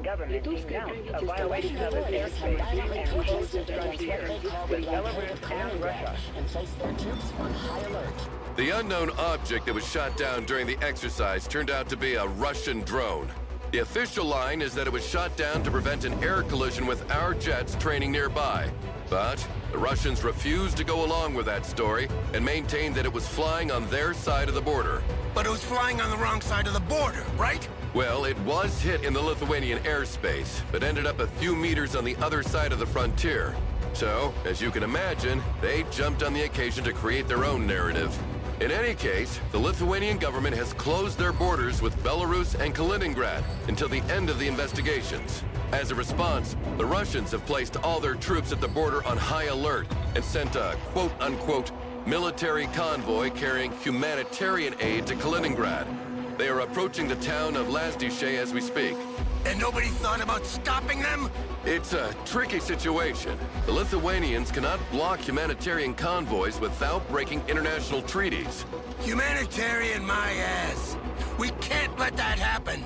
government denounced a violation of its airspace and closed its frontier with Belarus and Russia. And placed their troops on high alert. The unknown object that was shot down during the exercise turned out to be a Russian drone. The official line is that it was shot down to prevent an air collision with our jets training nearby. But the Russians refused to go along with that story and maintained that it was flying on their side of the border. But it was flying on the wrong side of the border, right? Well, it was hit in the Lithuanian airspace, but ended up a few meters on the other side of the frontier. So, as you can imagine, they jumped on the occasion to create their own narrative. In any case, the Lithuanian government has closed their borders with Belarus and Kaliningrad until the end of the investigations. As a response, the Russians have placed all their troops at the border on high alert and sent a quote-unquote military convoy carrying humanitarian aid to Kaliningrad. They are approaching the town of Lazdishe as we speak. And nobody thought about stopping them? It's a tricky situation. The Lithuanians cannot block humanitarian convoys without breaking international treaties. Humanitarian my ass. We can't let that happen.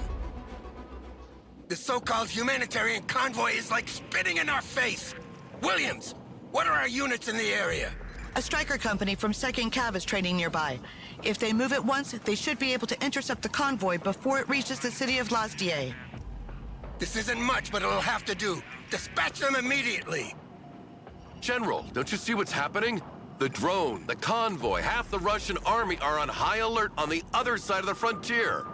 The so-called humanitarian convoy is like spitting in our face. Williams, what are our units in the area? A striker company from 2nd Cav is training nearby. If they move at once, they should be able to intercept the convoy before it reaches the city of Lazdie. This isn't much, but it'll have to do. Dispatch them immediately. General, don't you see what's happening? The drone, the convoy, half the Russian army are on high alert on the other side of the frontier.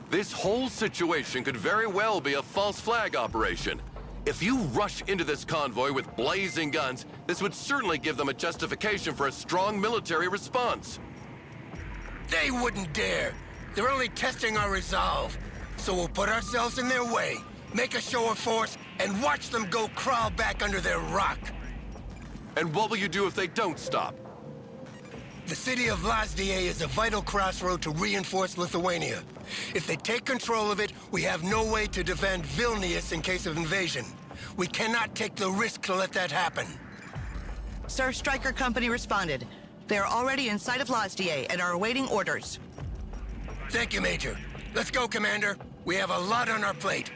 This whole situation could very well be a false flag operation. If you rush into this convoy with blazing guns, this would certainly give them a justification for a strong military response. They wouldn't dare. They're only testing our resolve. So we'll put ourselves in their way, make a show of force, and watch them go crawl back under their rock. And what will you do if they don't stop? The city of Lazdie is a vital crossroad to reinforce Lithuania. If they take control of it, we have no way to defend Vilnius in case of invasion. We cannot take the risk to let that happen. Sir, Striker Company responded. They are already in sight of Lazdie and are awaiting orders. Thank you, Major. Let's go, Commander. We have a lot on our plate.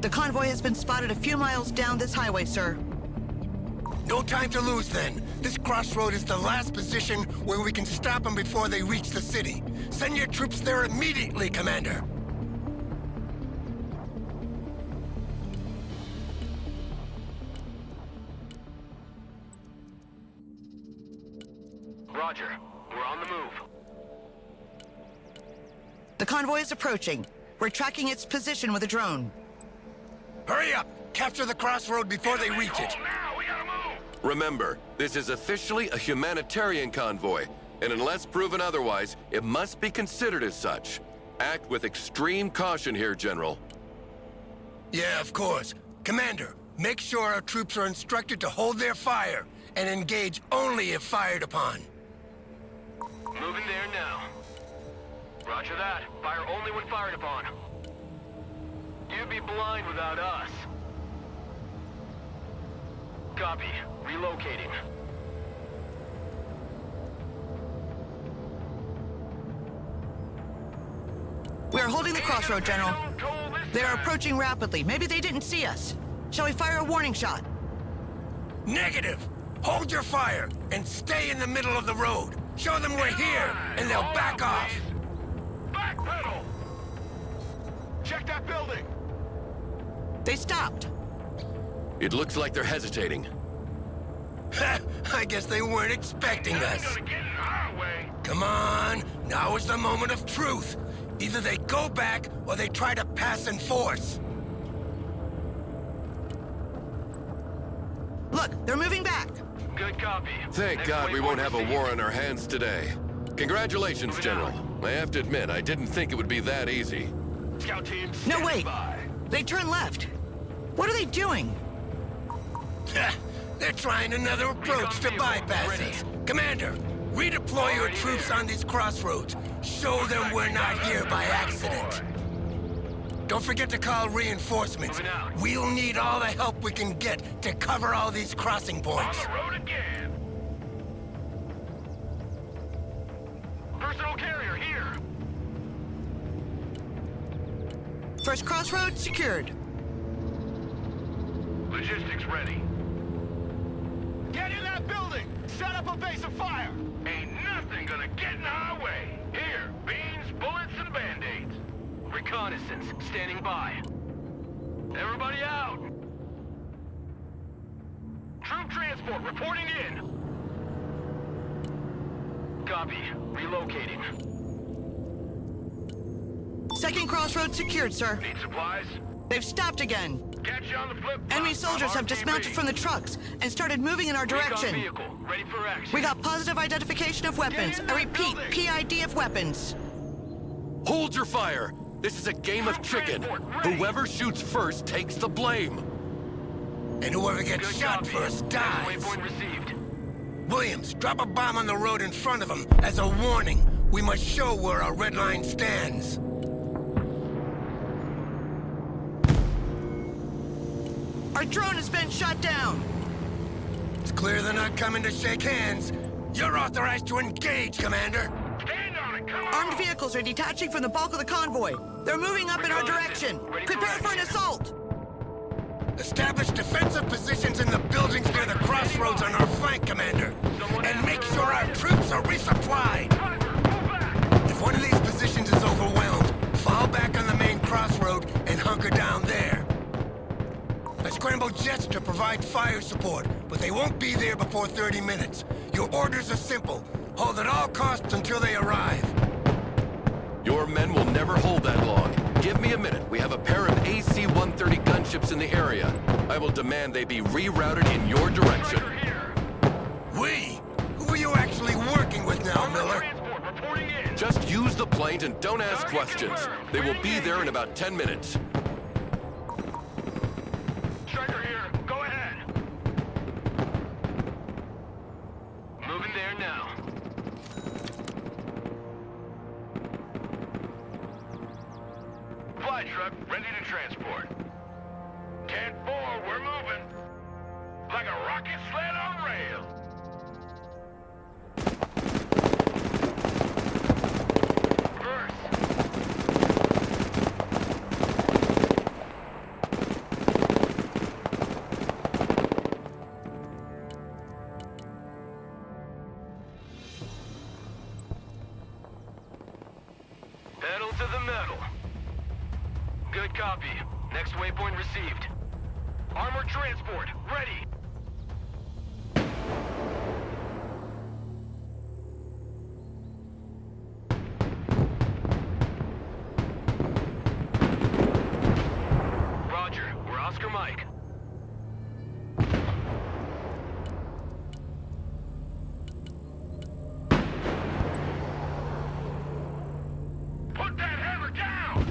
The convoy has been spotted a few miles down this highway, sir. No time to lose, then. This crossroad is the last position where we can stop them before they reach the city. Send your troops there immediately, Commander. Roger. We're on the move. The convoy is approaching. We're tracking its position with a drone. Hurry up! Capture the crossroad before they reach it. Now, we gotta move! Remember, this is officially a humanitarian convoy, and unless proven otherwise, it must be considered as such. Act with extreme caution here, General. Yeah, of course. Commander, make sure our troops are instructed to hold their fire and engage only if fired upon. Moving there now. Roger that. Fire only when fired upon. You'd be blind without us. Copy. Relocating. We are holding the crossroad, General. They are approaching rapidly. Maybe they didn't see us. Shall we fire a warning shot? Negative! Hold your fire and stay in the middle of the road. Show them we're here, and they'll back off. Backpedal! that building! They stopped. It looks like they're hesitating. I guess they weren't expecting us. Gonna get in our way. Come on, now is the moment of truth. Either they go back, or they try to pass in force. Look, they're moving back. Good copy. Thank Next God we waypoint won't have a received. war on our hands today. Congratulations, General. I have to admit, I didn't think it would be that easy. Scout team, No, stand wait. by. They turned left. What are they doing? They're trying another approach to bypass us. Commander, redeploy your troops on these crossroads. Show them we're not here by accident. Don't forget to call reinforcements. We'll need all the help we can get to cover all these crossing On points. the road again. Personal carrier here. First crossroad secured. Logistics ready. Get in that building! Set up a base of fire! Ain't nothing gonna get in our way. Here, beans, bullets, and band-aids. Reconnaissance, standing by. Everybody out! Troop transport reporting in. Copy. Relocating. Second crossroad secured, sir. Need supplies? They've stopped again. Catch you on the flip. Enemy soldiers have dismounted from the trucks and started moving in our direction. Vehicle, ready for action. We got positive identification of weapons. I repeat, PID of weapons. Hold your fire! This is a game of chicken. Whoever shoots first takes the blame. And whoever gets Good shot copy. first Next dies. waypoint received. Williams, drop a bomb on the road in front of them as a warning. We must show where our red line stands. Our drone has been shot down. It's clear they're not coming to shake hands. You're authorized to engage, Commander. Stand on it, come on! Armed vehicles are detaching from the bulk of the convoy. They're moving up in our direction. Prepare for an assault. Establish defensive positions in the buildings near the crossroads on our flank, Commander. And make sure our troops are resupplied. Driver, move back! If one of these positions is overwhelmed, fall back on the main crossroad and hunker down there. I scrambled jets to provide fire support, but they won't be there before 30 minutes. Your orders are simple. Hold at all costs until they arrive. Your men will never hold that long. Give me a minute. We have a pair of AC-130 gunships in the area. I will demand they be rerouted in your direction. Striker here. We? Who are you actually working with now, Armored Miller? transport reporting in. Just use the planes and don't ask questions. They will be there in about 10 minutes. Striker here. Go ahead. Moving there now. Fly truck ready to transport. 10-4, we're moving. Like a rocket sled on rails. First. Pedal to the metal. Good copy. Next waypoint received. Armored transport, ready. Roger, we're Oscar Mike. Put that hammer down!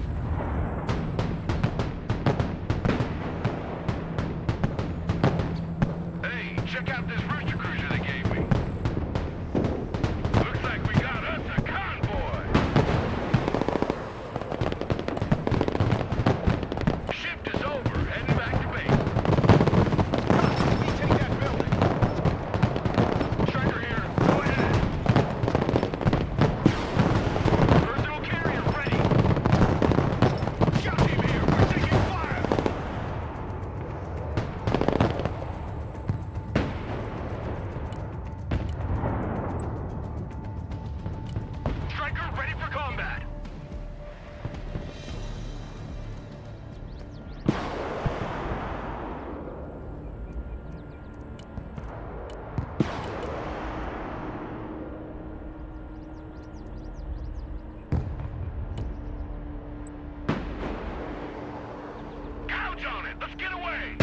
Let's get away!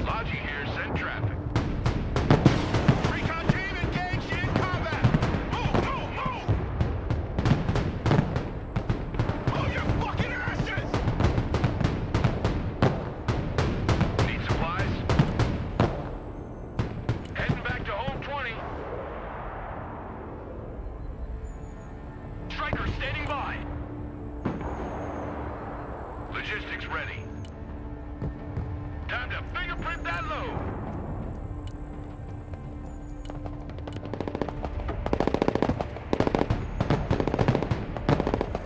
Logi here, send traffic. Recon team engaged in combat! Move, move, move! Oh, your fucking asses! Need supplies? Heading back to home 20. Striker standing by. Logistics ready. Time to fingerprint that load.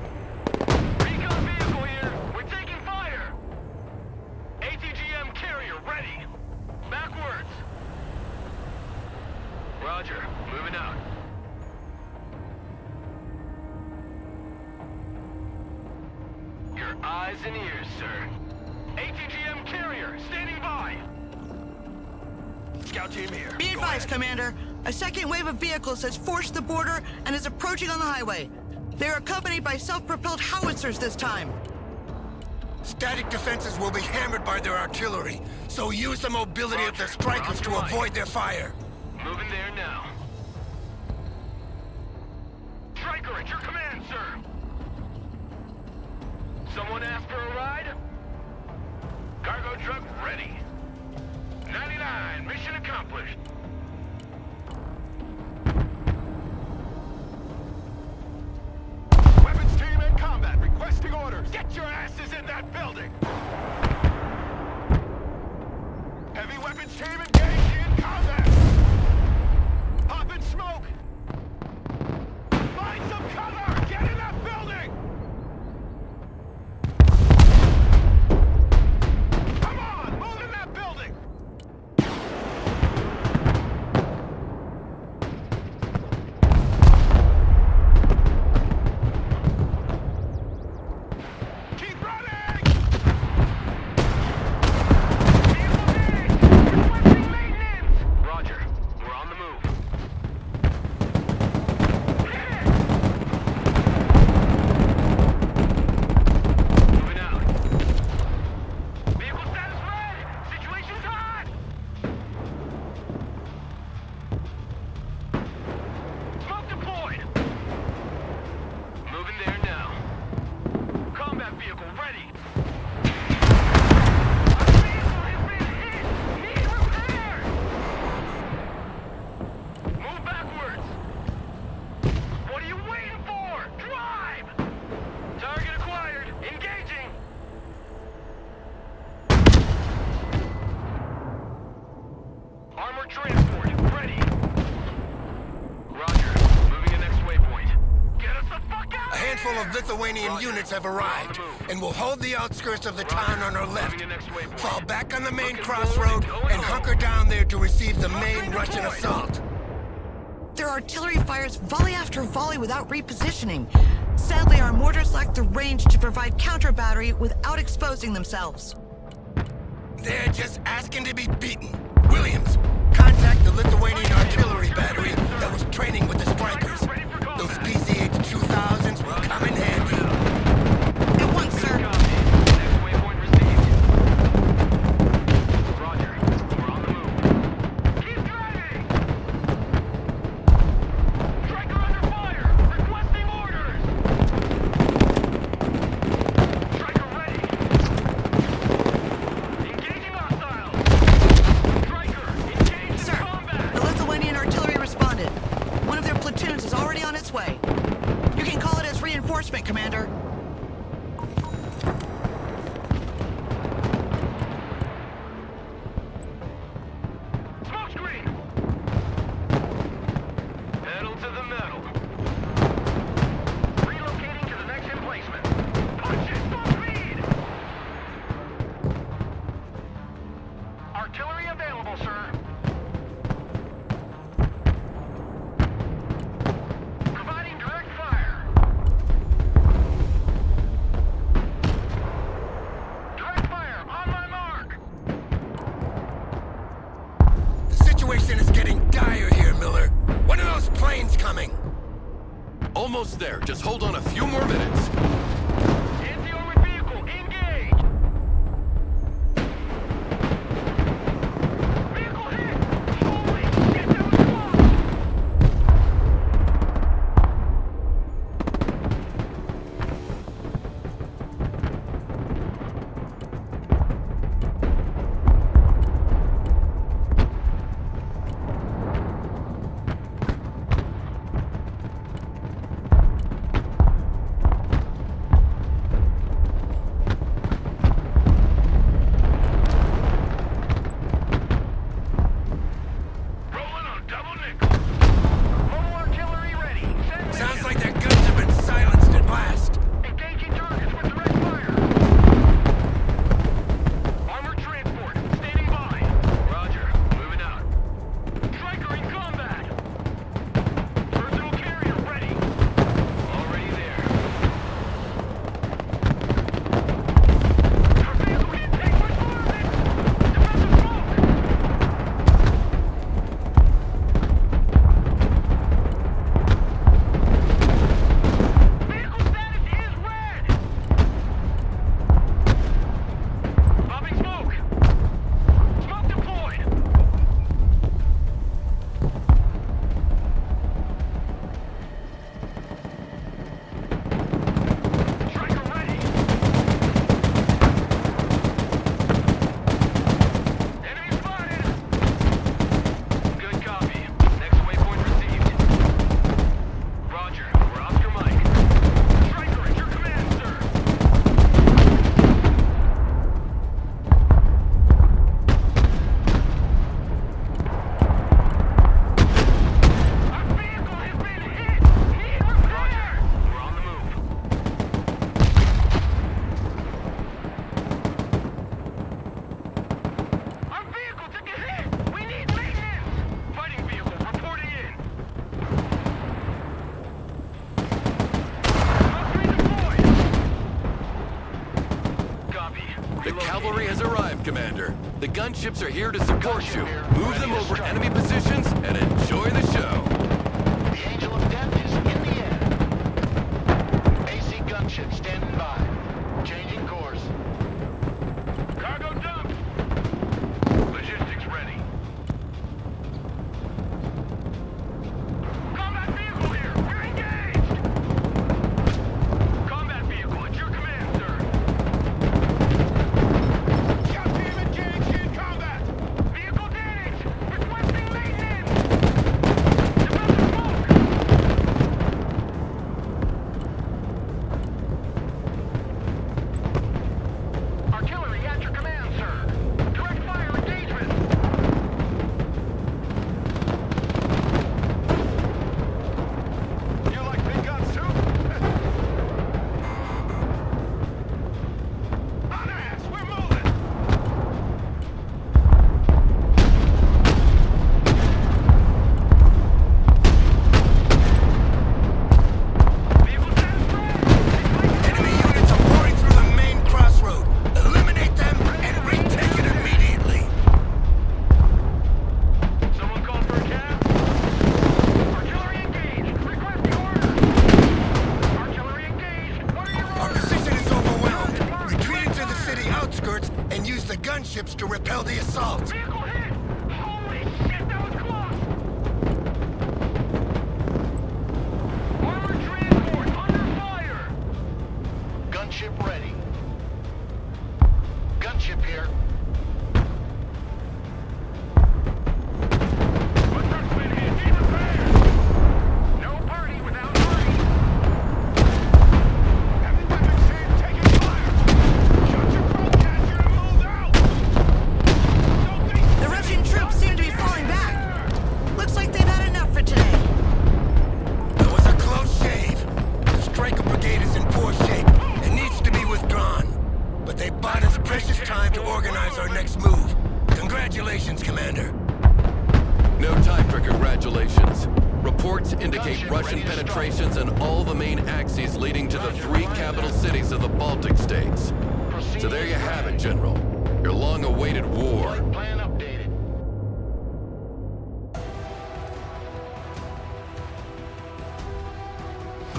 Recon vehicle here. We're taking fire. ATGM carrier ready. Backwards. Roger. Moving out. Your eyes and ears, sir. ATGM carrier, standing by. Scout team here. Be Go advised, ahead. Commander. A second wave of vehicles has forced the border and is approaching on the highway. They are accompanied by self-propelled howitzers this time. Static defenses will be hammered by their artillery, so use the mobility of the Roger. strikers to Roger. avoid their fire. Moving there now. Striker, at your command, sir. Someone asked for a ride? Cargo truck ready. 99, mission accomplished. Weapons team in combat, requesting orders. Get your asses in that building! Heavy weapons team engaged in combat! Popping smoke! Find some cover! Get in that building! Come on! Move in that building! Keep running! Vehicle engaged! Requesting maintenance! Roger. We're on the move. Hit it! Moving out. Vehicle status red! Situation's hot! Smoke deployed! Moving there now. Combat vehicle ready! Our vehicle has been hit! Need repairs! Move backwards! What are you waiting for? Drive! Target acquired! Engaging! Armored transport ready! Roger. Moving to next waypoint. Get us the fuck out! A handful of Lithuanian Roger. units have We're on the arrived, move. and will hold the outskirts of the Roger. town on our left. Moving to next waypoint. Fall back on the main Looking crossroad forward, going and home. hunker down there to receive the Smoke main screen Russian deployed. assault. Their artillery fires volley after volley without repositioning. Sadly, our mortars lack the range to provide counter battery without exposing themselves. They're just asking to be beaten. Williams, contact the Lithuanian artillery battery that was training with the strikers. Ready for combat. Those PCH-2000s will come in handy. At once, sir. Copy. Next waypoint received. Roger. We're on the move. Keep driving! Striker under fire! Requesting orders! Striker ready! Engaging hostiles! Striker, engaged in Sir, combat! the Lithuanian artillery responded. One of their platoons is already on its way. You can call it as reinforcement, Commander. Smoke screen! Pedal to the metal. Relocating to the next emplacement. Punch it! Full speed! Artillery available, sir. Providing direct fire. Direct fire on my mark. The situation is getting dire here, Miller. One of those planes coming. Almost there. Just hold on a few more minutes. Anti-armored vehicle engaged. cavalry has arrived, Commander. The gunships are here to support you. Move them over enemy positions and enjoy the show. The Angel of Death is in the air. AC gunship standing by. Changing course. Cargo dump. Logistics ready. Combat vehicle here. We're engaged. Combat vehicle at your command, sir. Got team engaged in combat. Vehicle damaged. Requesting maintenance. Develop smoke. Artillery at your command, sir. Direct fire engagement. You like big guns too? On ass, we're moving. Vehicle status red. Enemy units are pouring through the main crossroad. Eliminate them and retake it immediately. Someone call for a cab? Artillery engaged. Requesting order. Artillery engaged. What are your Our orders? position is overwhelmed. Retreat to the city outskirts and use the gunships to repel the assault. Vehicle hit! Holy shit, that was close! Armored transport under fire! Gunship ready. Gunship here. What's that wind hit? Need repair! No party without party! Heavy weapons team taking fire! Shut your front catcher and move out! Don't be The Russian troops seem to be falling back. Looks like they've had enough for today. That was a close shave. The Striker Brigade is in poor shape and needs to be withdrawn. But they bought us precious time to organize our next move. Congratulations, Commander. No time for congratulations. Reports indicate Russian penetrations in all the main axes leading to the three capital cities of the Baltic states. So there you have it, General. Your long-awaited war.